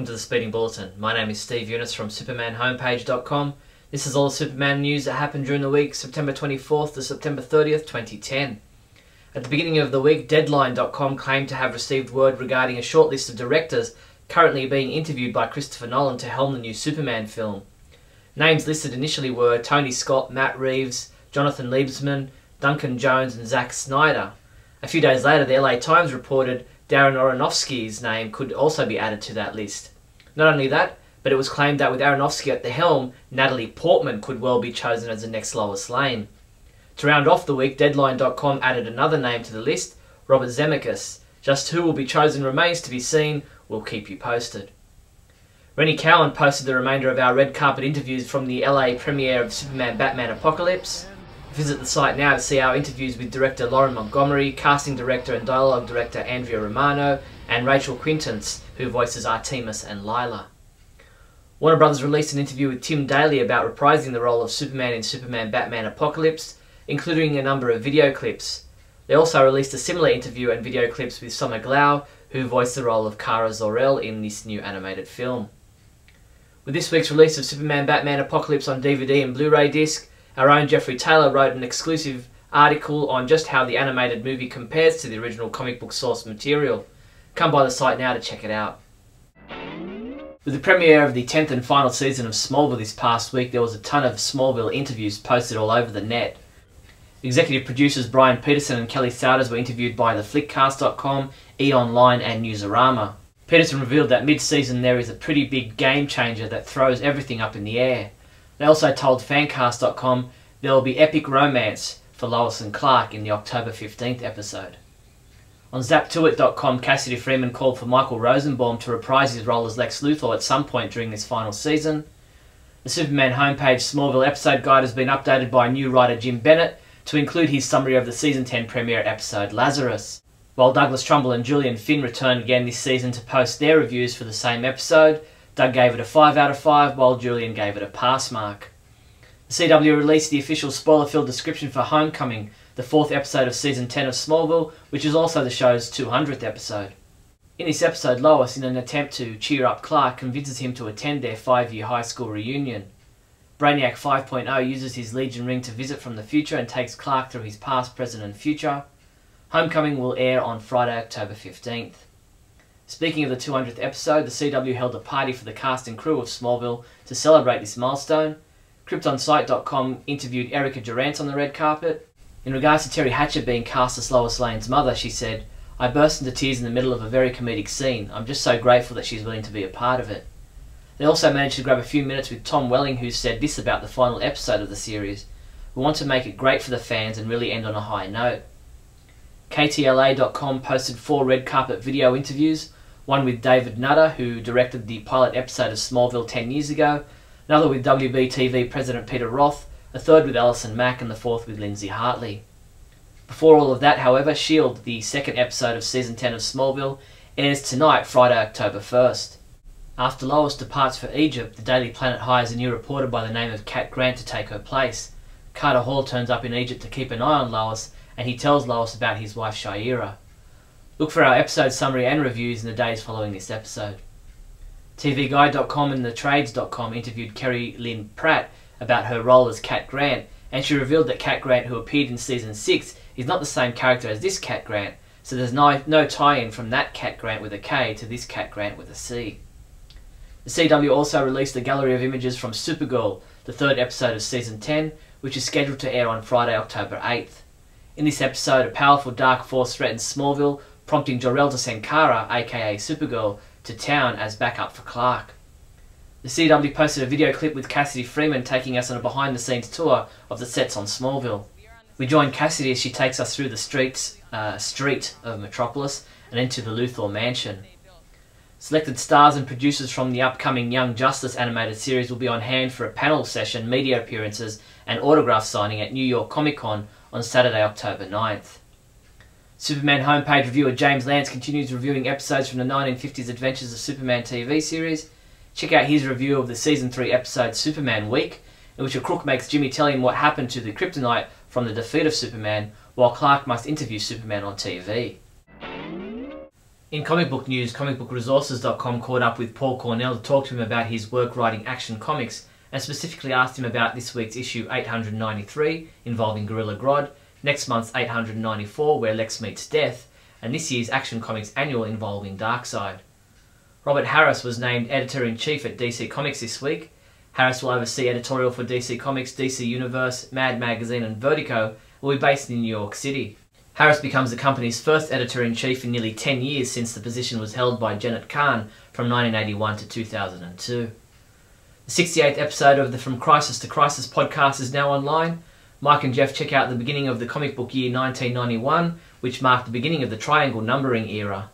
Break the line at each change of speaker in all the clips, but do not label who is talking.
welcome to the Speeding Bulletin. My name is Steve Younis from supermanhomepage.com. This is all the Superman news that happened during the week, September 24th to September 30th, 2010. At the beginning of the week, Deadline.com claimed to have received word regarding a short list of directors currently being interviewed by Christopher Nolan to helm the new Superman film. Names listed initially were Tony Scott, Matt Reeves, Jonathan Liebesman, Duncan Jones and Zack Snyder. A few days later, the LA Times reported Darren Aronofsky's name could also be added to that list. Not only that, but it was claimed that with Aronofsky at the helm, Natalie Portman could well be chosen as the next Lois Lane. To round off the week, Deadline.com added another name to the list, Robert Zemeckis. Just who will be chosen remains to be seen. We'll keep you posted. Rennie Cowan posted the remainder of our red carpet interviews from the LA premiere of Superman Batman Apocalypse. Visit the site now to see our interviews with director Lauren Montgomery, casting director and dialogue director Andrea Romano, and Rachel Quintance, who voices Artemis and Lila. Warner Brothers released an interview with Tim Daly about reprising the role of Superman in Superman Batman Apocalypse, including a number of video clips. They also released a similar interview and video clips with Summer Glau, who voiced the role of Kara Zor-El in this new animated film. With this week's release of Superman Batman Apocalypse on DVD and Blu-ray disc, our own Jeffrey Taylor wrote an exclusive article on just how the animated movie compares to the original comic book source material. Come by the site now to check it out. With the premiere of the 10th and final season of Smallville this past week, there was a ton of Smallville interviews posted all over the net. Executive producers Brian Peterson and Kelly Souders were interviewed by theflickcast.com, E-Online and Newsarama. Peterson revealed that mid-season there is a pretty big game changer that throws everything up in the air. They also told Fancast.com there will be epic romance for Lois and Clark in the October 15th episode. On ZapToIt.com, Cassidy Freeman called for Michael Rosenbaum to reprise his role as Lex Luthor at some point during this final season. The Superman homepage Smallville episode guide has been updated by new writer Jim Bennett to include his summary of the Season 10 premiere episode Lazarus. While Douglas Trumbull and Julian Finn returned again this season to post their reviews for the same episode, Doug gave it a 5 out of 5, while Julian gave it a pass mark. The CW released the official spoiler-filled description for Homecoming, the 4th episode of Season 10 of Smallville, which is also the show's 200th episode. In this episode, Lois, in an attempt to cheer up Clark, convinces him to attend their 5-year high school reunion. Brainiac 5.0 uses his Legion ring to visit from the future and takes Clark through his past, present and future. Homecoming will air on Friday, October 15th. Speaking of the 200th episode, the CW held a party for the cast and crew of Smallville to celebrate this milestone. KryptonSite.com interviewed Erica Durant on the red carpet. In regards to Terry Hatcher being cast as Lois Lane's mother, she said, "I burst into tears in the middle of a very comedic scene. I'm just so grateful that she's willing to be a part of it." They also managed to grab a few minutes with Tom Welling, who said this about the final episode of the series: "We want to make it great for the fans and really end on a high note." KTLA.com posted 4 red carpet video interviews, one with David Nutter, who directed the pilot episode of Smallville 10 years ago, another with WB-TV President Peter Roth, a third with Alison Mack, and the fourth with Lindsay Hartley. Before all of that, however, S.H.I.E.L.D., the 2nd episode of Season 10 of Smallville, airs tonight, Friday, October 1st. After Lois departs for Egypt, the Daily Planet hires a new reporter by the name of Cat Grant to take her place. Carter Hall turns up in Egypt to keep an eye on Lois, and he tells Lois about his wife Shaira. Look for our episode summary and reviews in the days following this episode. TVGuide.com and TheTrades.com interviewed Kerry Lynn Pratt about her role as Cat Grant, and she revealed that Cat Grant, who appeared in Season 6, is not the same character as this Cat Grant, so there's no tie-in from that Cat Grant with a K to this Cat Grant with a C. The CW also released a gallery of images from Supergirl, the 3rd episode of Season 10, which is scheduled to air on Friday, October 8th. In this episode, a powerful dark force threatens Smallville, prompting Jor-El to send Kara, aka Supergirl, to town as backup for Clark. The CW posted a video clip with Cassidy Freeman taking us on a behind-the-scenes tour of the sets on Smallville. We join Cassidy as she takes us through the street of Metropolis and into the Luthor mansion. Selected stars and producers from the upcoming Young Justice animated series will be on hand for a panel session, media appearances and autograph signing at New York Comic Con on Saturday, October 9th. Superman homepage reviewer James Lance continues reviewing episodes from the 1950s Adventures of Superman TV series. Check out his review of the Season 3 episode Superman Week, in which a crook makes Jimmy tell him what happened to the kryptonite from the defeat of Superman, while Clark must interview Superman on TV. In comic book news, comicbookresources.com caught up with Paul Cornell to talk to him about his work writing Action Comics, and specifically asked him about this week's issue 893 involving Gorilla Grodd, next month's 894 where Lex meets Death, and this year's Action Comics annual involving Darkseid. Robert Harris was named Editor-in-Chief at DC Comics this week. Harris will oversee editorial for DC Comics, DC Universe, Mad Magazine and Vertigo, and will be based in New York City. Harris becomes the company's first Editor-in-Chief in nearly 10 years since the position was held by Janet Kahn from 1981 to 2002. The 68th episode of the From Crisis to Crisis podcast is now online. Mike and Jeff check out the beginning of the comic book year 1991, which marked the beginning of the triangle numbering era.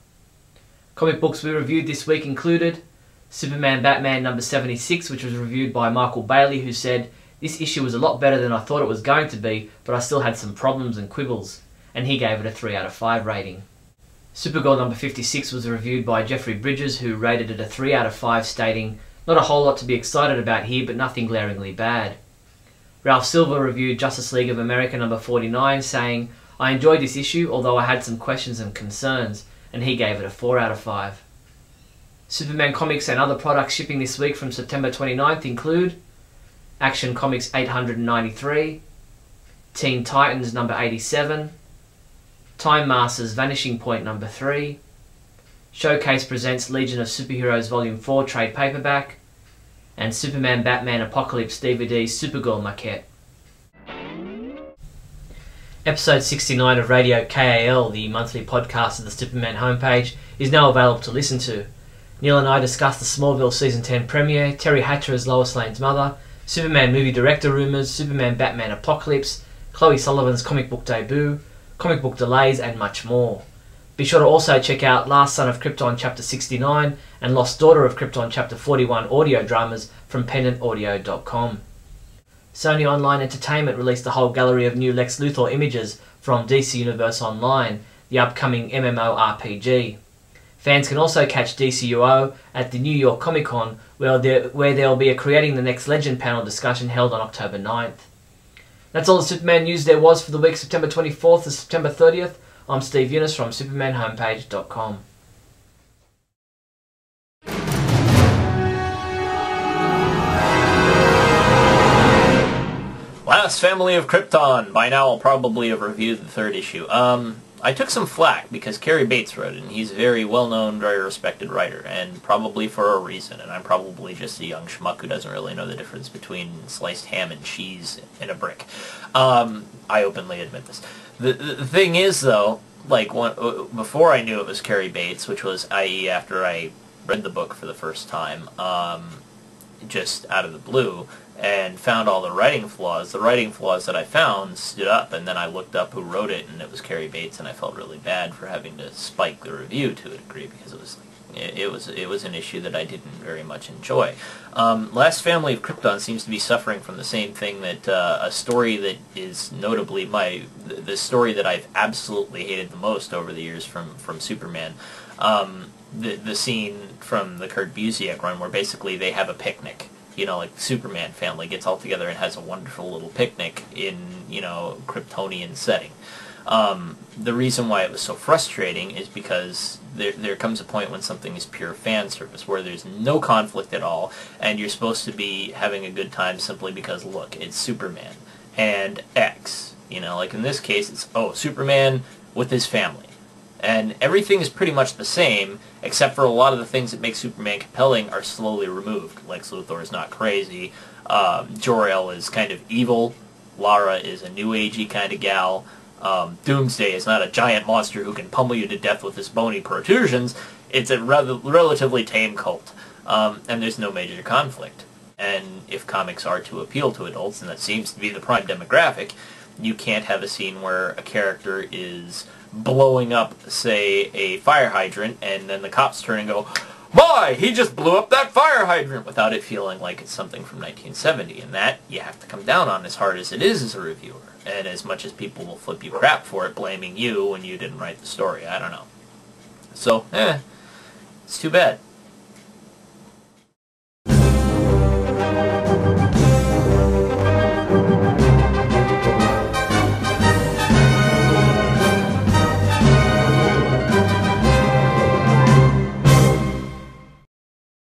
Comic books we reviewed this week included Superman Batman number 76, which was reviewed by Neal Bailey, who said, "This issue was a lot better than I thought it was going to be, but I still had some problems and quibbles," and he gave it a 3 out of 5 rating. Supergirl number 56 was reviewed by Jeffrey Bridges, who rated it a 3 out of 5, stating, "Not a whole lot to be excited about here, but nothing glaringly bad." Ralph Silver reviewed Justice League of America number 49, saying, "I enjoyed this issue, although I had some questions and concerns," and he gave it a 4 out of 5. Superman comics and other products shipping this week from September 29th include Action Comics 893, Teen Titans number 87, Time Masters Vanishing Point number 3, Showcase presents Legion of Superheroes Volume 4 trade paperback, and Superman Batman Apocalypse DVD Supergirl maquette. Episode 69 of Radio KAL, the monthly podcast of the Superman homepage, is now available to listen to. Neil and I discuss the Smallville Season 10 premiere, Terry Hatcher as Lois Lane's mother, Superman movie director rumours, Superman Batman Apocalypse, Chloe Sullivan's comic book debut, comic book delays, and much more. Be sure to also check out Last Son of Krypton Chapter 69 and Lost Daughter of Krypton Chapter 41 audio dramas from pendantaudio.com. Sony Online Entertainment released a whole gallery of new Lex Luthor images from DC Universe Online, the upcoming MMORPG. Fans can also catch DCUO at the New York Comic Con, where there will be a Creating the Next Legend panel discussion held on October 9th. That's all the Superman news there was for the week September 24th to September 30th. I'm Steve Younis from SupermanHomepage.com.
Last Family of Krypton. By now I'll probably have reviewed the 3rd issue. I took some flack because Cary Bates wrote it, and he's a very well-known, very respected writer, and probably for a reason, and I'm probably just a young schmuck who doesn't really know the difference between sliced ham and cheese in a brick. I openly admit this. The thing is, though, like, before I knew it was Cary Bates, which was, i.e., after I read the book for the first time, just out of the blue, and found all the writing flaws that I found stood up, and then I looked up who wrote it, and it was Cary Bates, and I felt really bad for having to spike the review to a degree, because it was an issue that I didn't very much enjoy. Last Family of Krypton seems to be suffering from the same thing that a story that is notably the story that I've absolutely hated the most over the years from Superman. The scene from the Kurt Busiek run where basically they have a picnic. You know, like the Superman family gets all together and has a wonderful little picnic in, Kryptonian setting. The reason why it was so frustrating is because there comes a point when something is pure fan service, where there's no conflict at all, and you're supposed to be having a good time simply because, look, it's Superman and X. Like in this case, it's, Superman with his family. And everything is pretty much the same, except for a lot of the things that make Superman compelling are slowly removed. Lex Luthor is not crazy, Jor-El is kind of evil, Lara is a new agey kind of gal, Doomsday is not a giant monster who can pummel you to death with his bony protrusions. It's a relatively tame cult, and there's no major conflict. And if comics are to appeal to adults, and that seems to be the prime demographic, you can't have a scene where a character is blowing up, say, a fire hydrant, and then the cops turn and go, "My, he just blew up that fire hydrant," without it feeling like it's something from 1970. And that you have to come down on, as hard as it is as a reviewer. And as much as people will flip you crap for it, blaming you when you didn't write the story. I don't know. So, it's too bad.